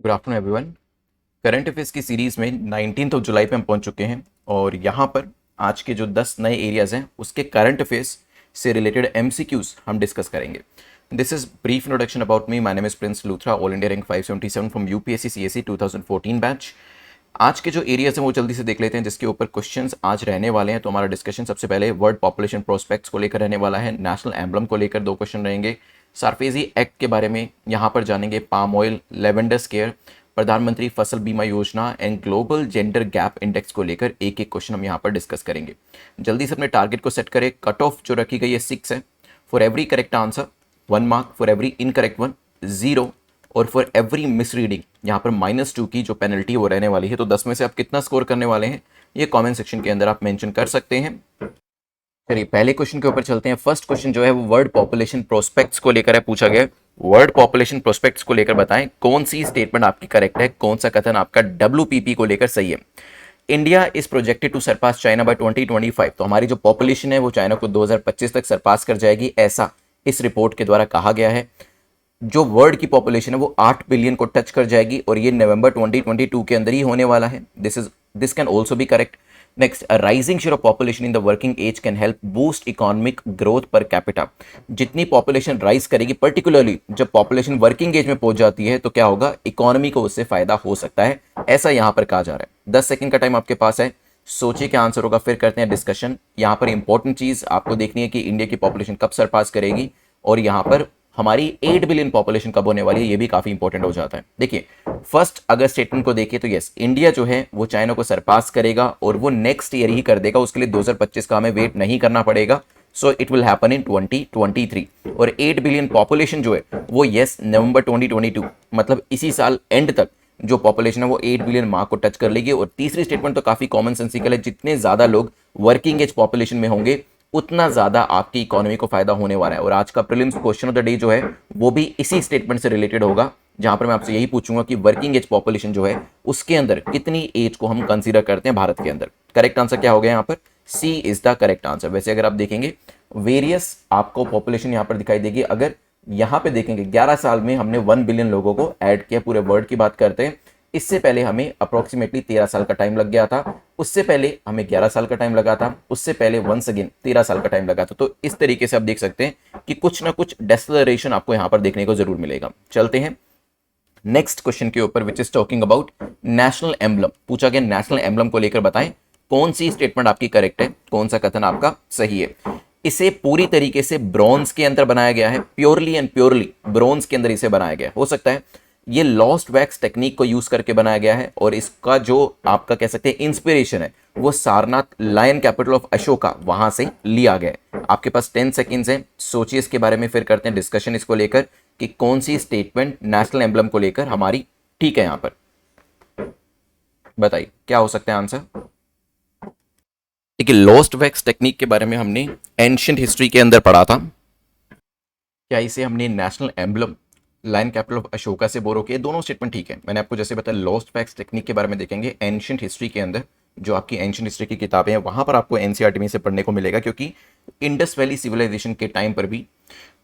Good afternoon everyone. Current affairs की series में 19 जुलाई पे हम पहुंच चुके हैं और यहाँ पर आज के जो 10 नए एरियाज़ हैं उसके करंट अफेयर्स से रिलेटेड एमसीक्यूज हम डिस्कस करेंगे। This is brief introduction about me. My name is Prince Luthra, all India rank 577 from UPSC CSE 2014 batch. आज के जो एरियाज हैं वो जल्दी से देख लेते हैं जिसके ऊपर क्वेश्चंस आज रहने वाले हैं। तो हमारा डिस्कशन सबसे पहले वर्ल्ड पॉपुलेशन प्रोस्पेक्ट्स को लेकर रहने वाला है। नेशनल एम्बलम को लेकर 2 क्वेश्चन रहेंगे। सार्फेजी एक्ट के बारे में यहाँ पर जानेंगे। पाम ऑयल, लेवेंडर स्केयर, प्रधानमंत्री फसल बीमा योजना and global gender gap index को लेकर एक एक क्वेश्चन हम यहाँ पर डिस्कस करेंगे। जल्दी से अपने टारगेट को सेट करें। कट ऑफ जो रखी गई है 6 है। For every correct answer 1 mark, for every incorrect 1 0, और फॉर एवरी मिस रीडिंग यहाँ पर -2 की जो पेनल्टी वो रहने वाली है। तो 10 में से आप कितना स्कोर करने वाले हैं ये कमेंट सेक्शन के अंदर आप मेंशन कर सकते हैं। चलिए पहले क्वेश्चन के ऊपर चलते हैं। फर्स्ट क्वेश्चन जो है वो वर्ल्ड पॉपुलेशन प्रोस्पेक्ट्स को लेकर है, पूछा गया। वर्ल्ड पॉपुलेशन प्रोस्पेक्ट्स को लेकर बताएं कौन सी स्टेटमेंट आपकी करेक्ट है, कौन सा कथन आपका WPP को लेकर सही है। India is projected to surpass China by 2025। तो हमारी जो पॉपुलेशन है वो चाइना को 2025 तक सरपास कर जाएगी, ऐसा इस रिपोर्ट के द्वारा कहा गया है। जो वर्ल्ड की पॉपुलेशन है वो 8 बिलियन को टच कर जाएगी और ये नवंबर 2022 के अंदर ही होने वाला है। This can also be correct. Next, a rising share of population in the working age can help boost economic growth per capita. जितनी पॉपुलेशन राइज करेगी, पर्टिकुलरली जब पॉपुलेशन वर्किंग एज में पहुंच जाती है तो क्या होगा, इकोनॉमी को उससे फायदा हो सकता है, ऐसा यहां पर कहा जा रहा है। 10 सेकंड का टाइम आपके पास है, सोचिए क्या आंसर होगा, फिर करते हैं डिस्कशन। यहां पर इंपॉर्टेंट चीज आपको देखनी है कि इंडिया की पॉपुलेशन कब सरपास करेगी और यहां पर हमारी 8 बिलियन पॉपुलेशन कब होने वाली है, ये भी काफी इंपॉर्टेंट हो जाता है। देखिए फर्स्ट अगर स्टेटमेंट को देखिए तो यस, इंडिया जो है वो चाइना को सरपास करेगा और वो नेक्स्ट ईयर ही कर देगा। उसके लिए 2025 का हमें वेट नहीं करना पड़ेगा। So it will happen in 2023। और 8 बिलियन पॉपुलेशन जो है वो यस नवंबर 2022 मतलब इसी साल एंड तक जो पॉपुलेशन है वो 8 बिलियन मार्क को टच कर लेगी। और तीसरी स्टेटमेंट तो काफी कॉमन सेंसिकल है, जितने ज्यादा लोग वर्किंग एज पॉपुलेशन में होंगे उतना ज्यादा आपकी इकोनॉमी को फायदा होने वाला है। और आज का prelims question of the day जो है वो भी इसी स्टेटमेंट से रिलेटेड होगा, जहां पर मैं आपसे यही पूछूंगा कि वर्किंग एज पॉपुलेशन जो है उसके अंदर कितनी एज को हम कंसीडर करते हैं भारत के अंदर। करेक्ट आंसर क्या हो गया यहाँ पर, सी इज द करेक्ट आंसर। वैसे अगर आप देखेंगे वेरियस आपको पॉपुलेशन यहाँ पर दिखाई देगी। अगर यहाँ पे देखेंगे 11 साल में हमने 1 बिलियन लोगों को ऐड किया, पूरे वर्ल्ड की बात करते हैं। इससे पहले हमें अप्रोक्सीमेटली 13 साल का टाइम लग गया था, उससे पहले हमें 11 साल का टाइम लगा था, उससे पहले वंस अगेन 13 साल का टाइम लगा था। तो इस तरीके से आप देख सकते हैं कि कुछ ना कुछ डेसलरेशन आपको यहाँ पर देखने को जरूर मिलेगा। चलते हैं नेक्स्ट क्वेश्चन के ऊपर, which is talking about national emblem. पूछा गया नेशनल एम्बलम को लेकर बताएं कौन सी स्टेटमेंट आपकी करेक्ट है, कौन सा कथन आपका सही है। इसे पूरी तरीके से ब्रॉन्ज के अंदर बनाया गया है, प्योरली एंड प्योरली ब्रॉन्ज के अंदर इसे बनाया गया है। हो सकता है ये लॉस्ट वैक्स टेक्निक को यूज करके बनाया गया है और इसका जो आपका कह सकते हैं इंस्पिरेशन है वो Sarnath lion capital of Ashoka वहां से लिया गया है। आपके पास 10 सेकेंड्स हैं, सोचिए इसके बारे में, फिर करते हैं डिस्कशन इसको लेकर कि कौन सी स्टेटमेंट नेशनल एम्बलम को लेकर हमारी ठीक है। यहां पर बताइए क्या हो सकता है आंसर। देखिए लॉस्ट वैक्स टेक्निक के बारे में हमने एंशिएंट हिस्ट्री के अंदर पढ़ा था। क्या इसे हमने national emblem line capital of Ashoka से बोरो किया? दोनों स्टेटमेंट ठीक है। मैंने आपको जैसे बताया लॉस्ट वैक्स टेक्निक के बारे में देखेंगे एंशिएंट हिस्ट्री के अंदर, जो आपकी एंशिएंट हिस्ट्री की किताबें हैं वहां पर आपको एनसीईआरटी में से पढ़ने को मिलेगा, क्योंकि इंडस वैली सिविलाइजेशन के टाइम पर भी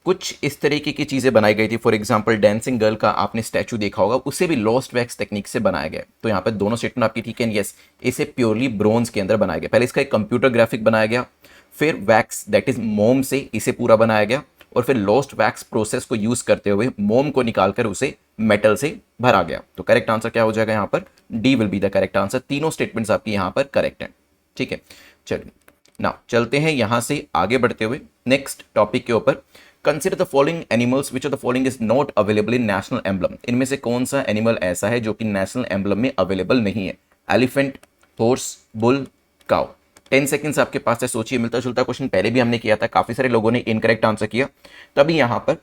कुछ इस तरीके की चीजें बनाई गई थी। फॉर एग्जांपल डांसिंग गर्ल का आपने स्टैचू देखा होगा, उसे भी लॉस्ट वैक्स टेक्निक से बनाया गया। तो यहाँ पर दोनों स्टेटमेंट आपकी ठीक है। यस, इसे प्योरली ब्रोंज के अंदर बनाया गया। पहले इसका एक कंप्यूटर ग्राफिक बनाया गया, फिर वैक्स दैट इज मोम से इसे पूरा बनाया गया, और फिर लॉस्ट वैक्स प्रोसेस को यूज करते हुए मोम को निकालकर उसे मेटल से भरा गया। तो करेक्ट आंसर क्या हो जाएगा यहाँ पर, D will be the correct answer. तीनों स्टेटमेंट्स आपकी यहाँ पर करेक्ट हैं। ठीक है, चलिए नाउ चलते हैं यहां से आगे बढ़ते हुए नेक्स्ट टॉपिक के ऊपर। Consider the following animals which of the following is not available in national emblem. इनमें से कौन सा एनिमल ऐसा है जो कि नेशनल एम्बलम में अवेलेबल नहीं है? Elephant, horse, bull, cow. 10 seconds आपके पास है, सोचिए। मिलता जुलता क्वेश्चन पहले भी हमने किया था, काफी सारे लोगों ने इनकरेक्ट आंसर किया, तभी यहां पर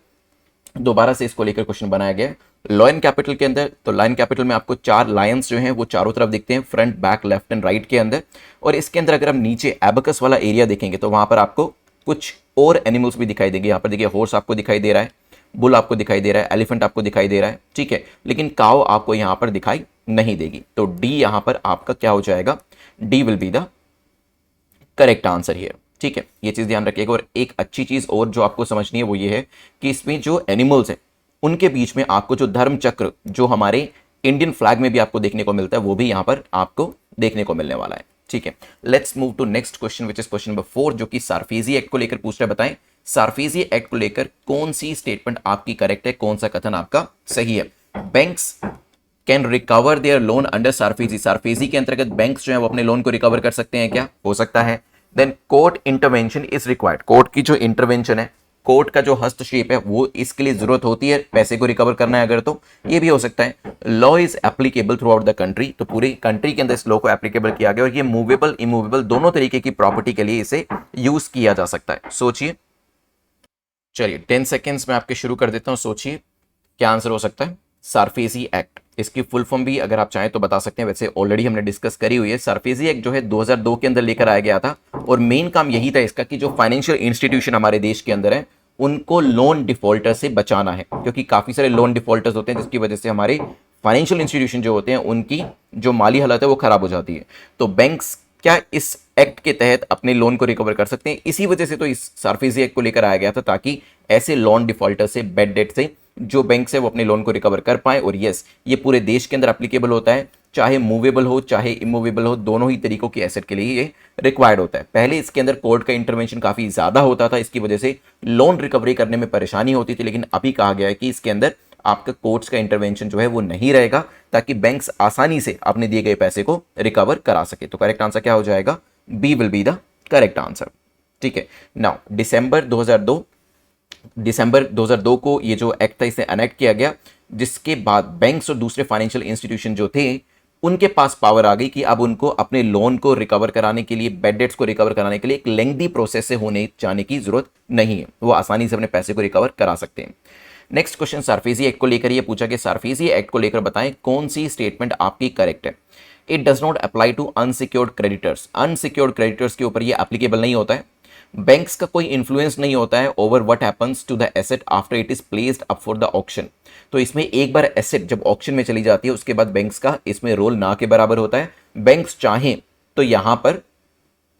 दोबारा से इसको लेकर क्वेश्चन बनाया गया। लायन कैपिटल के अंदर, तो लायन कैपिटल में आपको 4 लायंस जो हैं वो चारों तरफ दिखते हैं, front, back, left and right के अंदर। और इसके अंदर अगर हम नीचे एबकस वाला एरिया देखेंगे तो वहां पर आपको कुछ और एनिमल्स भी दिखाई देंगे। यहाँ पर देखिए हॉर्स आपको दिखाई दे रहा है, बुल आपको दिखाई दे रहा है, एलिफेंट आपको दिखाई दे रहा है, ठीक है, लेकिन काउ आपको यहाँ पर दिखाई नहीं देगी। तो डी यहाँ पर आपका क्या हो जाएगा, D will be the correct answer here. ठीक है, ये चीज ध्यान रखिएगा। और एक अच्छी चीज और जो आपको समझनी है वो ये है कि इसमें जो एनिमल्स हैं उनके बीच में आपको जो धर्म चक्र जो हमारे इंडियन फ्लैग में भी आपको देखने को मिलता है, वो भी यहाँ पर आपको देखने को मिलने वाला है। ठीक है, let's move to next question which is question number 4, जो कि सार्फेजी एक्ट को लेकर पूछ रहा है। बताएं सार्फेजी एक्ट को लेकर कौन सी स्टेटमेंट आपकी करेक्ट है, कौन सा कथन आपका सही है। Banks can recover their loan under SARFAESI, SARFAESI के अंतर्गत बैंक्स जो है वो अपने लोन को रिकवर कर सकते हैं क्या, हो सकता है। Then court intervention is required, court की जो इंटरवेंशन है, कोर्ट का जो हस्तक्षेप है वो इसके लिए जरूरत होती है पैसे को रिकवर करना है अगर, तो ये भी हो सकता है। Law is applicable through out the country, तो पूरी कंट्री के अंदर इस लॉ को एप्लीकेबल किया गया और ये मूवेबल इमूवेबल दोनों तरीके की प्रॉपर्टी के लिए इसे यूज किया जा सकता है। सोचिए, चलिए 10 सेकेंड्स में आपके शुरू कर देता हूं, सोचिए क्या आंसर हो सकता है। सार्फेजी एक्ट, इसकी फुल फॉर्म भी अगर आप चाहें तो बता सकते हैं, वैसे ऑलरेडी हमने डिस्कस करी हुई है। सार्फेजी एक्ट जो है 2002 के अंदर लेकर आया गया था और मेन काम यही था इसका कि जो फाइनेंशियल इंस्टीट्यूशन हमारे देश के अंदर है उनको लोन डिफॉल्टर से बचाना है, क्योंकि काफी सारे लोन डिफॉल्टर्स होते हैं जिसकी वजह से हमारे फाइनेंशियल इंस्टीट्यूशन जो होते हैं उनकी जो माली हालत है वो खराब हो जाती है। तो बैंक्स क्या इस एक्ट के तहत अपने लोन को रिकवर कर सकते हैं, इसी वजह से तो इस सार्फेजी एक्ट को लेकर आया गया था, ताकि ऐसे लोन डिफॉल्टर से, बैड डेट से जो बैंक से वो अपने लोन को रिकवर कर पाए। और यस, ये पूरे देश के अंदर एप्लीकेबल होता है, चाहे मूवेबल हो चाहे इमूवेबल हो, दोनों ही तरीकों की एसेट के लिए ये रिक्वायर्ड होता है। पहले इसके अंदर कोर्ट का इंटरवेंशन काफी ज्यादा होता था, इसकी वजह से लोन रिकवरी करने में परेशानी होती थी, लेकिन अभी कहा गया है कि इसके अंदर आपका कोर्ट्स का इंटरवेंशन जो है वो नहीं रहेगा, ताकि बैंक्स आसानी से अपने दिए गए पैसे को रिकवर करा सके। तो करेक्ट आंसर क्या हो जाएगा, B will be the correct answer. ठीक है, नाउ दिसंबर 2002 को ये जो एक्ट था इसे एनेक्ट किया गया, जिसके बाद बैंक्स और दूसरे फाइनेंशियल इंस्टीट्यूशन जो थे उनके पास पावर आ गई कि अब उनको अपने लोन को रिकवर कराने के लिए, बैड डेट्स को रिकवर कराने के लिए एक लेंथी प्रोसेस से होने जाने की जरूरत नहीं है, वो आसानी से अपने पैसे को रिकवर करा सकते हैं। नेक्स्ट क्वेश्चन सार्फेजी एक्ट को लेकर ये पूछा कि सार्फेजी एक्ट को लेकर बताएं कौन सी स्टेटमेंट आपकी करेक्ट है। It does not apply to unsecured creditors, unsecured creditors के ऊपर ये एप्लीकेबल नहीं होता है। बैंक्स का कोई इन्फ्लुएंस नहीं होता है over what happens to the asset after it is placed up for the auction. तो इसमें एक बार एसेट जब ऑक्शन में चली जाती है उसके बाद बैंक्स का इसमें रोल ना के बराबर होता है। बैंक्स चाहें तो यहां पर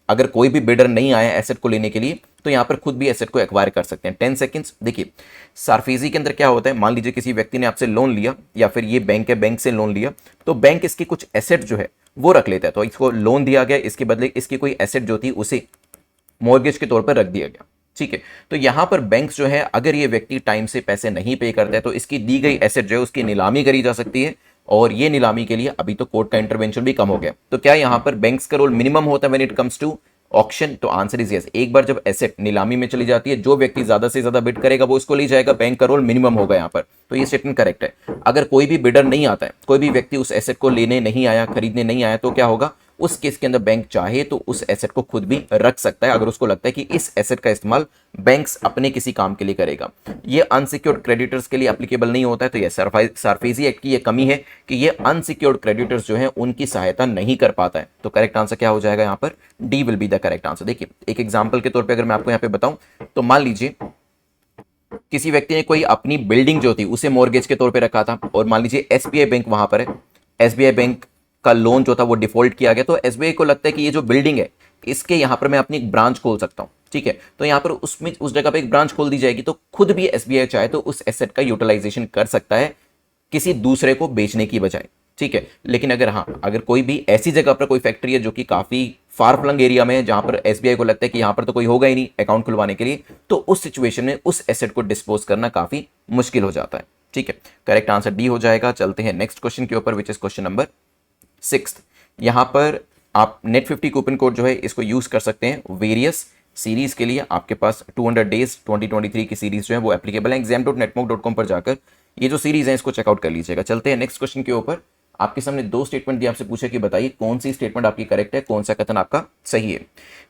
अगर कोई भी बिडर नहीं आया एसेट को लेने के लिए तो यहां पर खुद भी एसेट को एक्वायर कर सकते हैं। 10 सेकंड्स। देखिए सार्फेजी के अंदर क्या होता है, मान लीजिए किसी व्यक्ति ने आपसे लोन लिया या फिर ये बैंक है, बैंक से लोन लिया, तो बैंक इसकी कुछ एसेट जो है वो रख लेता है। तो इसको लोन दिया गया, इसके बदले इसकी कोई एसेट जो थी उसे मॉर्गेज के तौर पर रख दिया गया। ठीक है, तो यहां पर बैंक्स जो है अगर ये व्यक्ति टाइम से पैसे नहीं पे करता है तो इसकी दी गई एसेट जो है उसकी नीलामी करी जा सकती है, और ये नीलामी के लिए अभी तो कोर्ट का इंटरवेंशन भी कम हो गया। तो क्या यहां पर बैंक्स का रोल मिनिमम होता है when it comes to auction? तो आंसर इज यस। एक बार जब एसेट नीलामी में चली जाती है, जो व्यक्ति ज्यादा से ज्यादा बिड करेगा वो इसको ले जाएगा, बैंक का रोल मिनिमम होगा यहां पर। तो ये स्टेटमेंट करेक्ट है। अगर कोई भी बिडर नहीं आता है, कोई भी व्यक्ति उस एसेट को लेने नहीं आया, खरीदने नहीं आया, तो क्या होगा, उस केस के अंदर बैंक चाहे तो उस एसेट को खुद भी रख सकता है, अगर उसको लगता है कि इस एसेट का इस्तेमाल बैंक्स अपने किसी काम के लिए करेगा। ये अनसिक्योर्ड क्रेडिटर्स के लिए एप्लीकेबल नहीं होता है। तो ये सार्फेजी एक्ट की ये कमी है कि ये अनसिक्योर्ड क्रेडिटर्स जो है उनकी सहायता नहीं कर पाता है। तो करेक्ट आंसर क्या हो जाएगा यहाँ पर, D will be the correct answer. देखिए एक एग्जाम्पल के तौर पर अगर मैं आपको यहाँ पे बताऊं, तो मान लीजिए किसी व्यक्ति ने कोई अपनी बिल्डिंग जो थी उसे मॉर्गेज के तौर पर रखा था, और मान लीजिए एसबीआई बैंक वहां पर है, एसबीआई बैंक का लोन जो था वो डिफॉल्ट किया गया। तो एसबीआई को लगता है कि ये जो बिल्डिंग है इसके यहां पर मैं अपनी एक ब्रांच खोल सकता हूं। ठीक है, तो यहां पर उसमें उस जगह पे एक ब्रांच खोल दी जाएगी, तो खुद भी एसबीआई चाहे तो उस एसेट का यूटिलाइजेशन कर सकता है किसी दूसरे को बेचने की बजाय। ठीक है, लेकिन अगर कोई भी ऐसी जगह पर कोई फैक्ट्री है जो कि काफी फार फ्लंग एरिया में है, जहां पर एसबीआई को लगता है कि यहां पर तो कोई होगा ही नहीं अकाउंट खुलवाने के लिए, तो उस सिचुएशन में उस एसेट को डिस्पोज करना काफी मुश्किल हो जाता है। ठीक है, करेक्ट आंसर डी हो जाएगा। चलते हैं नेक्स्ट क्वेश्चन के ऊपर, विच इज क्वेश्चन नंबर 6। यहां पर आप नेट 50 कूपन कोड जो है इसको यूज कर सकते हैं वेरियस सीरीज के लिए। आपके पास 200 डेज 2023 की सीरीज जो है वो एप्लीकेबल है। exam.netmonk.com पर जाकर ये जो सीरीज है इसको चेकआउट कर लीजिएगा। चलते हैं नेक्स्ट क्वेश्चन के ऊपर। आपके सामने दो स्टेटमेंट दिए, आपसे पूछे कि बताइए कौन सी स्टेटमेंट आपकी करेक्ट है, कौन सा कथन आपका सही है।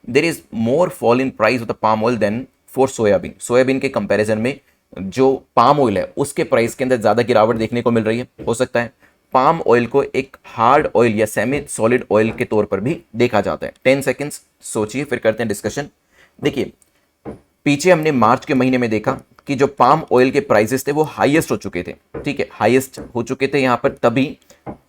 There is more fall in price of the palm oil than for soybean. Soybean के कंपैरिजन में जो पाम ऑयल है उसके प्राइस के अंदर ज्यादा गिरावट देखने को मिल रही है। हो सकता है पाम ऑयल को एक हार्ड ऑयल या सेमी सॉलिड ऑयल के तौर पर भी देखा जाता है। 10 सेकंड्स सोचिए, फिर करते हैं डिस्कशन। देखिए पीछे हमने मार्च के महीने में देखा कि जो पाम ऑयल के प्राइसेस थे वो हाईएस्ट हो चुके थे। ठीक है, हाईएस्ट हो चुके थे यहां पर, तभी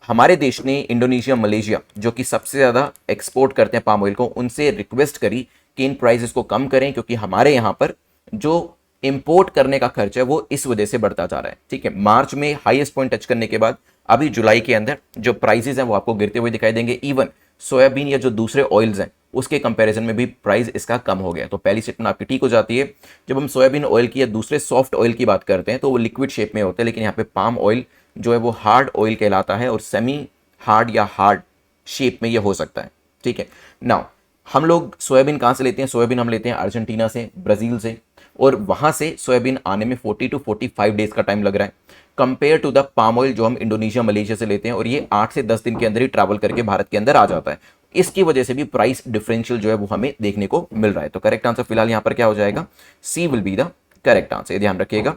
हमारे देश ने इंडोनेशिया, मलेशिया जो कि सबसे ज्यादा एक्सपोर्ट करते हैं पाम ऑयल को, उनसे रिक्वेस्ट करी कि इन प्राइसेस को कम करें, क्योंकि हमारे यहां पर जो इंपोर्ट करने का खर्च है वो इस वजह से बढ़ता जा रहा है। ठीक है, मार्च में हाईएस्ट पॉइंट टच करने के बाद अभी जुलाई के अंदर जो प्राइसेस हैं वो आपको गिरते हुए दिखाई देंगे। इवन सोयाबीन या जो दूसरे ऑयल्स हैं उसके कंपैरिजन में भी प्राइस इसका कम हो गया। तो पहली स्टेटमेंट आपकी ठीक हो जाती है। जब हम सोयाबीन ऑयल की या दूसरे सॉफ्ट ऑयल की बात करते हैं तो वो लिक्विड शेप में होते हैं, लेकिन यहाँ पे पाम ऑयल जो है वो हार्ड ऑयल कहलाता है और सेमी हार्ड या हार्ड शेप में ये हो सकता है। ठीक है, नाउ हम लोग सोयाबीन कहाँ से लेते हैं? सोयाबीन हम लेते हैं अर्जेंटीना से, ब्राज़ील से, और वहाँ से सोयाबीन आने में 40 to 45 डेज का टाइम लग रहा है compare to the palm oil जो हम इंडोनेशिया मलेशिया से लेते हैं, और ये 8 से 10 दिन के अंदर ही ट्रैवल करके भारत के अंदर आ जाता है। इसकी वजह से भी प्राइस डिफरेंशियल जो है वो हमें देखने को मिल रहा है। तो करेक्ट आंसर फिलहाल यहाँ पर क्या हो जाएगा? C will be the correct answer, ध्यान रखिएगा।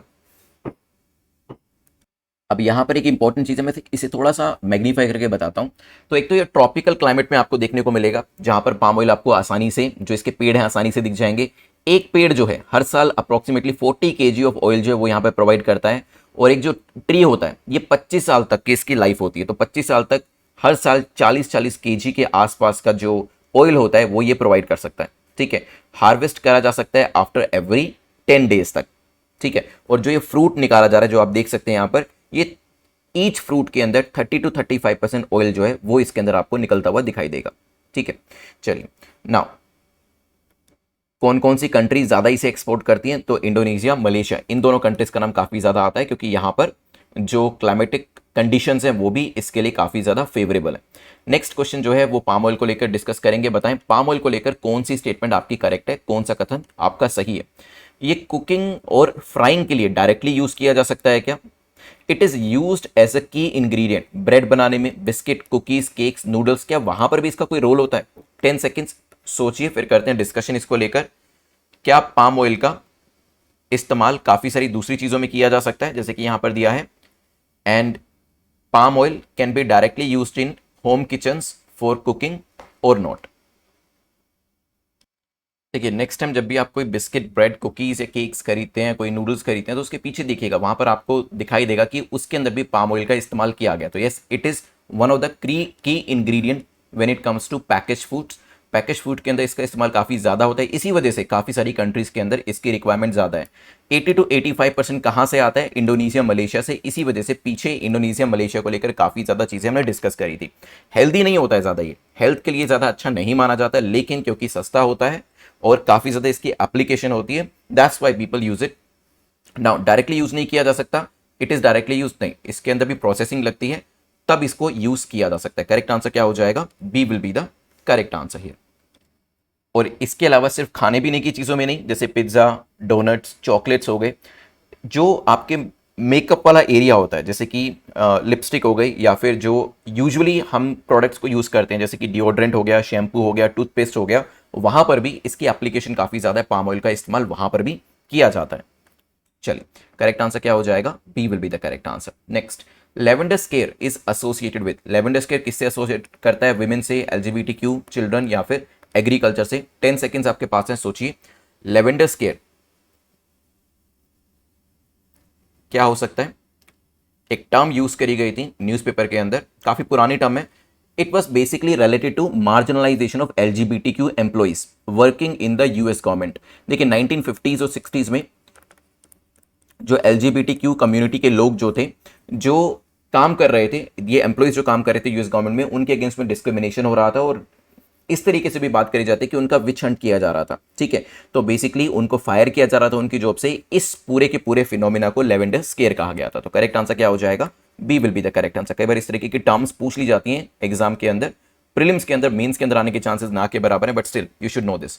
अब यहाँ पर एक इंपॉर्टेंट चीज़ है, मैं इसे थोड़ा सा मैग्नीफाई करके बताता हूँ। तो एक तो ये ट्रॉपिकल क्लाइमेट में आपको देखने को मिलेगा जहाँ पर पाम ऑयल आपको आसानी से, जो इसके पेड़ हैं आसानी से दिख जाएंगे। एक पेड़ जो है हर साल अप्रोक्सीमेटली 40 kg ऑफ ऑयल जो है वो यहाँ पर प्रोवाइड करता है, और एक जो ट्री होता है ये 25 साल तक की इसकी लाइफ होती है। तो 25 साल तक हर साल 40-40 kg के आसपास का जो ऑयल होता है वो ये प्रोवाइड कर सकता है। ठीक है, हार्वेस्ट करा जा सकता है आफ्टर एवरी 10 डेज तक। ठीक है, और जो ये फ्रूट निकाला जा रहा है जो आप देख सकते हैं यहाँ पर, ये ईच फ्रूट के अंदर 30 to 35% ऑयल जो है वो इसके अंदर आपको निकलता हुआ दिखाई देगा। ठीक है, चलिए नाउ कौन कौन सी कंट्री ज़्यादा इसे एक्सपोर्ट करती हैं? तो इंडोनेशिया, मलेशिया, इन दोनों कंट्रीज का नाम काफ़ी ज़्यादा आता है क्योंकि यहाँ पर जो क्लाइमेटिक कंडीशंस हैं वो भी इसके लिए काफ़ी ज़्यादा फेवरेबल है। नेक्स्ट क्वेश्चन जो है वो पाम ऑयल को लेकर डिस्कस करेंगे। बताएं पाम ऑयल को लेकर कौन सी स्टेटमेंट आपकी करेक्ट है, कौन सा कथन आपका सही है? ये कुकिंग और फ्राइंग के लिए डायरेक्टली यूज़ किया जा सकता है क्या? It is used as a key ingredient bread बनाने में, बिस्किट, कुकीज़, केक्स, नूडल्स, क्या वहाँ पर भी इसका कोई रोल होता है? 10 सेकेंड्स सोचिए, फिर करते हैं डिस्कशन इसको लेकर। क्या पाम ऑयल का इस्तेमाल काफ़ी सारी दूसरी चीज़ों में किया जा सकता है, जैसे कि यहाँ पर दिया है, and palm oil can be directly used in home kitchens for cooking और नॉट? देखिए, नेक्स्ट टाइम जब भी आप कोई बिस्किट, ब्रेड, कुकीज या केक्स खरीदते हैं, कोई नूडल्स खरीदते हैं, तो उसके पीछे देखिएगा, वहां पर आपको दिखाई देगा कि उसके अंदर भी पाम ऑयल का इस्तेमाल किया गया। तो yes, it is one of the key ingredient when it comes to package foods. Package food के अंदर इसका इस्तेमाल काफ़ी ज़्यादा होता है, इसी वजह से काफ़ी सारी कंट्रीज़ के अंदर इसकी रिक्वायरमेंट ज़्यादा है। 80 to 85% कहाँ से आता है? इंडोनेशिया, मलेशिया से। इसी वजह से पीछे इंडोनेशिया, मलेशिया को लेकर काफ़ी ज़्यादा चीज़ें हमने डिस्कस करी थी। हेल्दी नहीं होता है ज़्यादा, ये हेल्थ के लिए ज़्यादा अच्छा नहीं माना जाता है, लेकिन क्योंकि सस्ता होता है और काफ़ी ज़्यादा इसकी एप्लीकेशन होती है, that's why people use it. Now directly use नहीं किया जा सकता, इट इज़ डायरेक्टली यूज नहीं, इसके अंदर भी प्रोसेसिंग लगती है, तब इसको यूज़ किया जा सकता है। करेक्ट आंसर क्या हो जाएगा? B will be the correct answer here. और इसके अलावा सिर्फ खाने पीने की चीज़ों में नहीं, जैसे पिज्ज़ा, डोनट्स, चॉकलेट्स हो गए, जो आपके मेकअप वाला एरिया होता है, जैसे कि लिपस्टिक हो गई, या फिर जो यूजुअली हम प्रोडक्ट्स को यूज़ करते हैं जैसे कि डिओड्रेंट हो गया, शैम्पू हो गया, टूथपेस्ट हो गया, वहाँ पर भी इसकी एप्लीकेशन काफ़ी ज़्यादा है, पाम ऑयल का इस्तेमाल वहाँ पर भी किया जाता है। चलिए, करेक्ट आंसर क्या हो जाएगा? B will be the correct answer. Next, lavender scare is associated with, lavender scare किससे एसोसिएट करता है? विमेन से, LGBTQ, चिल्ड्रन, या फिर एग्रीकल्चर से? 10 सेकेंड्स आपके पास हैं, सोचिए। लेवेंडर स्केयर क्या हो सकता है? एक टर्म यूज करी गई थी न्यूज़पेपर के अंदर, काफी पुरानी टर्म है। It was basically related to marginalisation of LGBTQ employees working in the US government. देखिए 1950s और 60s में जो LGBTQ कम्युनिटी के लोग जो थे, जो काम कर रहे थे, ये एम्प्लॉइज जो काम कर रहे थे US गवर्नमेंट में, उनके अगेंस्ट में डिस्क्रिमिनेशन हो रहा था, और इस तरीके से भी बात करी जाती है कि उनका विच हंट किया जा रहा था। ठीक है, तो बेसिकली उनको फायर किया जा रहा था उनकी जॉब से। इस पूरे के पूरे फिनोमिना को लेवेंडर स्केयर कहा गया था। तो करेक्ट आंसर क्या हो जाएगा? B will be the correct answer. कई बार इस तरीके की टर्म्स पूछ ली जाती हैं एग्जाम के अंदर, प्रीलिम्स के अंदर, मेंस के अंदर आने के चांसेस ना के बराबर है, but still you should know this.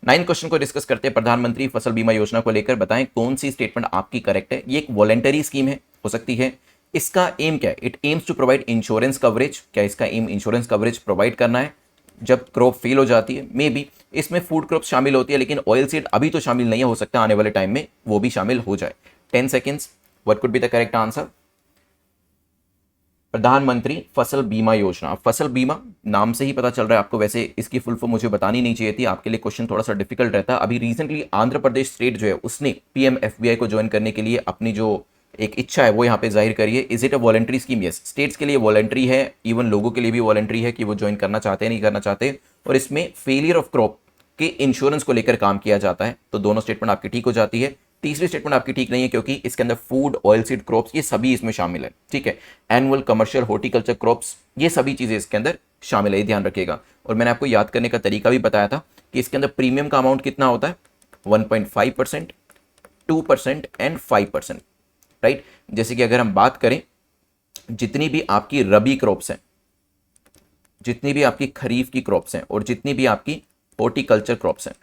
9 question को डिस्कस करते हैं प्रधानमंत्री फसल बीमा योजना को लेकर। बताएं कौन सी स्टेटमेंट आपकी करेक्ट है? ये एक वॉलेंटरी स्कीम है, हो सकती है। इसका एम क्या है? It aims to provide insurance coverage. क्या इसका एम इंश्योरेंस कवरेज प्रोवाइड करना है जब क्रॉप फेल हो जाती है? मे बी इसमें फूड क्रॉप शामिल होती है, लेकिन ऑयल सीड अभी तो शामिल नहीं है, हो सकता है आने वाले टाइम में वो भी शामिल हो जाए। 10 seconds, what could be the correct answer? प्रधानमंत्री फसल बीमा योजना। फसल बीमा नाम से ही पता चल रहा है आपको, वैसे इसकी फुल फॉर्म मुझे बतानी नहीं चाहिए थी, आपके लिए क्वेश्चन थोड़ा सा डिफिकल्ट रहता है। अभी रिसेंटली आंध्र प्रदेश स्टेट जो है उसने PMFBI को ज्वाइन करने के लिए अपनी जो एक इच्छा है वो यहाँ पे जाहिर करिए। Is it a voluntary scheme? Yes, states के लिए वॉलंटरी है, इवन लोगों के लिए भी वॉलंटरी है कि वो ज्वाइन करना चाहते हैं नहीं करना चाहते, और इसमें फेलियर ऑफ क्रॉप के इंश्योरेंस को लेकर काम किया जाता है। तो दोनों स्टेटमेंट आपकी ठीक हो जाती है। तीसरी स्टेटमेंट आपकी ठीक नहीं है क्योंकि इसके अंदर फूड, ऑयल सीड क्रॉप्स ये सभी इसमें शामिल है, ठीक है। एनुअल कमर्शियल हॉर्टिकल्चर क्रॉप्स ये सभी चीजें इसके अंदर शामिल है, ध्यान रखिएगा। और मैंने आपको याद करने का तरीका भी बताया था कि इसके अंदर प्रीमियम का अमाउंट कितना होता है, 1.5%, 2% एंड 5%, राइट। जैसे कि अगर हम बात करें जितनी भी आपकी रबी क्रॉप्स हैं, जितनी भी आपकी खरीफ की क्रॉप्स हैं और जितनी भी आपकी हॉर्टिकल्चर क्रॉप्स हैं,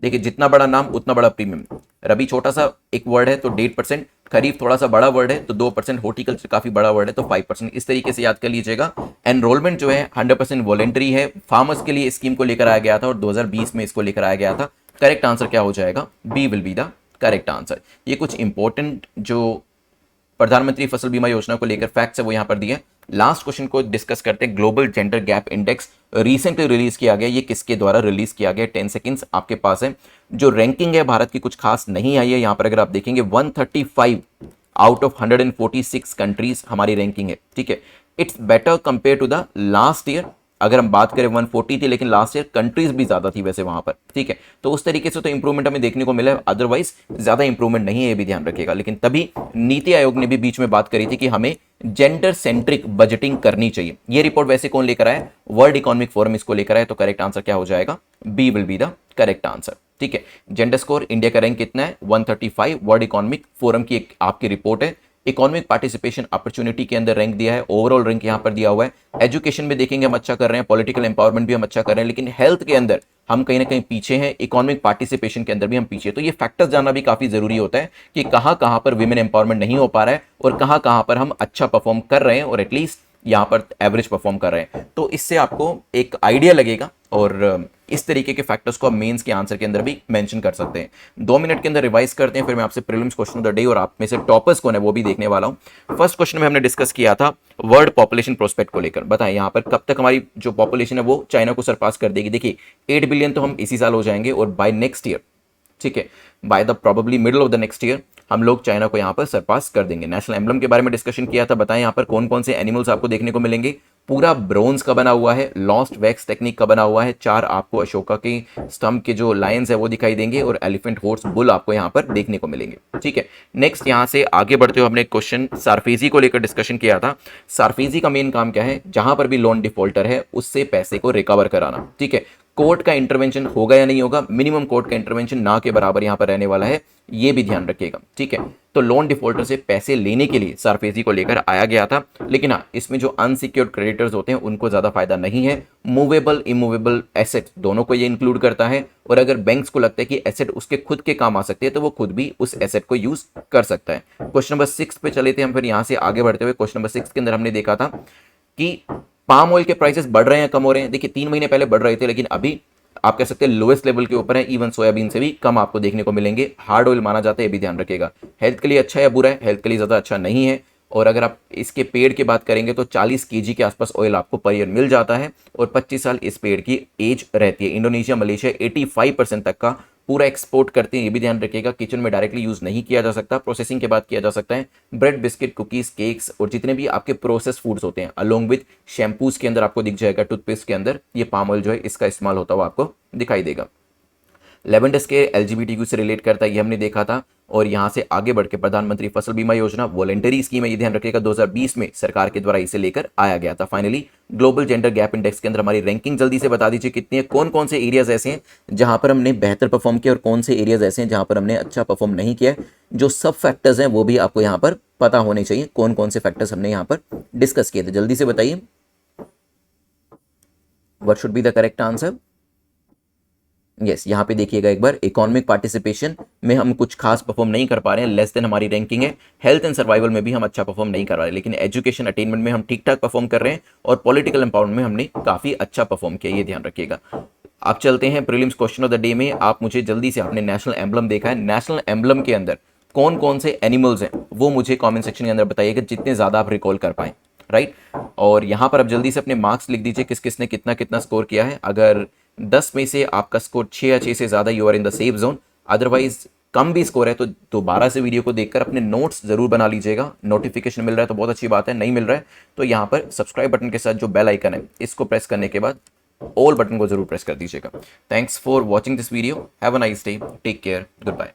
देखिए जितना बड़ा नाम उतना बड़ा प्रीमियम। रबी छोटा सा एक वर्ड है तो 1.5%, खरीफ थोड़ा सा बड़ा वर्ड है तो 2%, हॉर्टिकल्चर काफी बड़ा वर्ड है तो 5%। इस तरीके से याद कर लीजिएगा। एनरोलमेंट जो है 100% वॉलेंटरी है, फार्मर्स के लिए स्कीम को लेकर आया गया था और 2020 में इसको लेकर आया गया था। करेक्ट आंसर क्या हो जाएगा, B will be the correct answer. ये कुछ इंपॉर्टेंट जो प्रधानमंत्री फसल बीमा योजना को लेकर फैक्ट्स है वो यहां पर दिए। लास्ट क्वेश्चन को डिस्कस करते हैं। Global gender gap index recently release किया गया, ये किसके द्वारा रिलीज किया गया, 10 सेकंड्स आपके पास है। जो रैंकिंग है भारत की कुछ खास नहीं आई है, यहां पर अगर आप देखेंगे 135 आउट ऑफ 146 कंट्रीज हमारी रैंकिंग है, ठीक है। It's better compare to the last year. अगर हम बात करें 140 थी, लेकिन लास्ट ईयर कंट्रीज भी ज्यादा थी वैसे वहां पर, ठीक है। तो उस तरीके से तो इंप्रूवमेंट हमें देखने को मिला है, अदरवाइज ज्यादा इंप्रूवमेंट नहीं है, ये भी ध्यान रखिएगा। लेकिन तभी नीति आयोग ने भी बीच में बात करी थी कि हमें जेंडर सेंट्रिक बजटिंग करनी चाहिए। ये रिपोर्ट वैसे कौन लेकर आया, वर्ल्ड इकोनॉमिक फोरम इसको लेकर आया। तो करेक्ट आंसर क्या हो जाएगा, B will be the correct answer, ठीक है। जेंडर स्कोर इंडिया का रैंक कितना है, 135, वर्ल्ड इकोनॉमिक फोरम की एक आपकी रिपोर्ट है। इकोनॉमिक पार्टिसिपेशन अपॉर्चुनिटी के अंदर रैंक दिया है, ओवरऑल रैंक यहां पर दिया हुआ है। एजुकेशन में देखेंगे हम अच्छा कर रहे हैं, पॉलिटिकल एम्पावरमेंट भी हम अच्छा कर रहे हैं, लेकिन हेल्थ के अंदर हम कहीं ना कहीं पीछे हैं, इकोनॉमिक पार्टिसिपेशन के अंदर भी हम पीछे। तो ये फैक्टर्स जानना भी काफी जरूरी होता है कि कहां कहां पर विमेन एम्पावरमेंट नहीं हो पा रहा है और कहां कहां पर हम अच्छा परफॉर्म कर रहे हैं और एटलीस्ट यहां पर एवरेज परफॉर्म कर रहे हैं। तो इससे आपको एक आइडिया लगेगा और इस तरीके के फैक्टर्स को आप मेंस के आंसर के अंदर भी मेंशन कर सकते हैं। 2 मिनट के अंदर रिवाइज करते हैं, फिर मैं आपसे prelims question of the day और आप में से टॉपर्स कौन है वो भी देखने वाला हूं। फर्स्ट क्वेश्चन में हमने डिस्कस किया था वर्ल्ड पॉपुलेशन प्रोस्पेक्ट को लेकर। बताएं यहां पर कब तक हमारी जो पॉपुलेशन है वो चाइना को सरपास कर देगी। देखिए 8 बिलियन तो हम इसी साल हो जाएंगे और बाय नेक्स्ट ईयर, ठीक है, by the probably middle of the next year हम लोग चाइना को यहां पर सरपास कर देंगे। नेशनल एम्बलम के बारे में डिस्कशन किया था। बताएं यहां पर कौन कौन से एनिमल्स आपको देखने को मिलेंगे। पूरा ब्रोंज का बना हुआ है, लॉस्ट वैक्स टेक्निक का बना हुआ है। 4 आपको अशोका के स्टंप के जो लायंस है वो दिखाई देंगे और एलिफेंट, हॉर्स, बुल आपको यहां पर देखने को मिलेंगे, ठीक है। नेक्स्ट यहां से आगे बढ़ते हुए हमने एक क्वेश्चन सार्फेजी को लेकर डिस्कशन किया था। सार्फेजी का मेन काम क्या है, जहां पर भी लोन डिफॉल्टर है उससे पैसे को रिकवर कराना, ठीक है। कोर्ट का इंटरवेंशन होगा या नहीं होगा, मिनिमम कोर्ट का इंटरवेंशन ना के बराबर यहां पर रहने वाला है, ये भी ध्यान रखिएगा, ठीक है। तो लोन डिफॉल्टर से पैसे लेने के लिए सार्फेजी को लेकर आया गया था, लेकिन हाँ इसमें जो अनसिक्योर्ड क्रेडिटर्स होते हैं उनको ज्यादा फायदा नहीं है। मूवेबल इमूवेबल एसेट दोनों को ये इंक्लूड करता है और अगर बैंक्स को लगता है कि एसेट उसके खुद के काम आ सकते हैं तो वो खुद भी उस एसेट को यूज कर सकता है। क्वेश्चन नंबर 6 पे चले थे हम, फिर यहां से आगे बढ़ते हुए क्वेश्चन नंबर 6 के अंदर हमने देखा था कि पाम ऑयल के प्राइसेस बढ़ रहे हैं कम हो रहे हैं। देखिए 3 महीने पहले बढ़ रहे थे, लेकिन अभी आप कह सकते हैं लोएस्ट लेवल के ऊपर है। इवन सोयाबीन से भी कम आपको देखने को मिलेंगे। हार्ड ऑयल माना जाता है, ये भी ध्यान रखिएगा। हेल्थ के लिए अच्छा है या बुरा है, हेल्थ के लिए ज़्यादा अच्छा नहीं है। और अगर आप इसके पेड़ की बात करेंगे तो 40 केजी के आसपास ऑयल आपको पर ईयर मिल जाता है और 25 साल इस पेड़ की एज रहती है। इंडोनेशिया, मलेशिया 85% तक का पूरा एक्सपोर्ट करते हैं, ये भी ध्यान रखिएगा। किचन में डायरेक्टली यूज नहीं किया जा सकता, प्रोसेसिंग के बाद किया जा सकता है। ब्रेड, बिस्किट, कुकीज, केक्स और जितने भी आपके प्रोसेस फूड्स होते हैं अलोंग विद शैम्पूज के अंदर आपको दिख जाएगा, टूथपेस्ट के अंदर ये पाम ऑयल जो है इसका इस्तेमाल होता हुआ आपको दिखाई देगा। लेवेंडस के एलजीबीटीक्यू से रिलेट करता है, ये हमने देखा था। और यहां से आगे बढ़ के प्रधानमंत्री फसल बीमा योजना वॉलेंटरी स्कीम है, ये ध्यान रखिएगा, 2020 में सरकार के द्वारा इसे लेकर आया गया था। Finally global gender gap index के अंदर हमारी रैंकिंग जल्दी से बता दीजिए कितनी है, कौन कौन से एरियाज ऐसे हैं जहां पर हमने बेहतर परफॉर्म किया और कौन से एरियाज ऐसे हैं जहां पर हमने अच्छा परफॉर्म नहीं किया। जो सब फैक्टर्स हैं वो भी आपको यहाँ पर पता होने चाहिए, कौन कौन से फैक्टर्स हमने यहाँ पर डिस्कस किए थे। जल्दी से बताइए, what should be the correct answer. Yes, यहाँ पे देखिएगा एक बार, इकोनॉमिक पार्टिसिपेशन में हम कुछ खास परफॉर्म नहीं कर पा रहे हैं, लेस देन हमारी रैंकिंग है। हेल्थ एंड सर्वाइवल में भी हम अच्छा परफॉर्म नहीं कर रहे हैं, लेकिन एजुकेशन अटेनमेंट में हम ठीक ठाक परफॉर्म कर रहे हैं और पॉलिटिकल एम्पावरमेंट में हमने काफी अच्छा परफॉर्म किया, ये ध्यान रखिएगा। आप चलते हैं prelims question of the day में। आप मुझे जल्दी से, आपने नेशनल एम्बलम देखा है, नेशनल एम्बलम के अंदर कौन कौन से एनिमल्स हैं वो मुझे कॉमेंट सेक्शन के अंदर बताइएगा, जितने ज्यादा आप रिकॉल कर पाए, राइट। और यहाँ पर आप जल्दी से अपने मार्क्स लिख दीजिए, किस किसने कितना कितना स्कोर किया है। अगर 10 में से आपका स्कोर 6 या 6 से ज्यादा, you are in the safe zone. Otherwise कम भी स्कोर है तो दोबारा से वीडियो को देखकर अपने नोट्स जरूर बना लीजिएगा। नोटिफिकेशन मिल रहा है तो बहुत अच्छी बात है, नहीं मिल रहा है तो यहाँ पर सब्सक्राइब बटन के साथ जो बेल आइकन है इसको प्रेस करने के बाद ऑल बटन को जरूर प्रेस कर दीजिएगा। Thanks for watching this video, have a nice day, take care, good bye.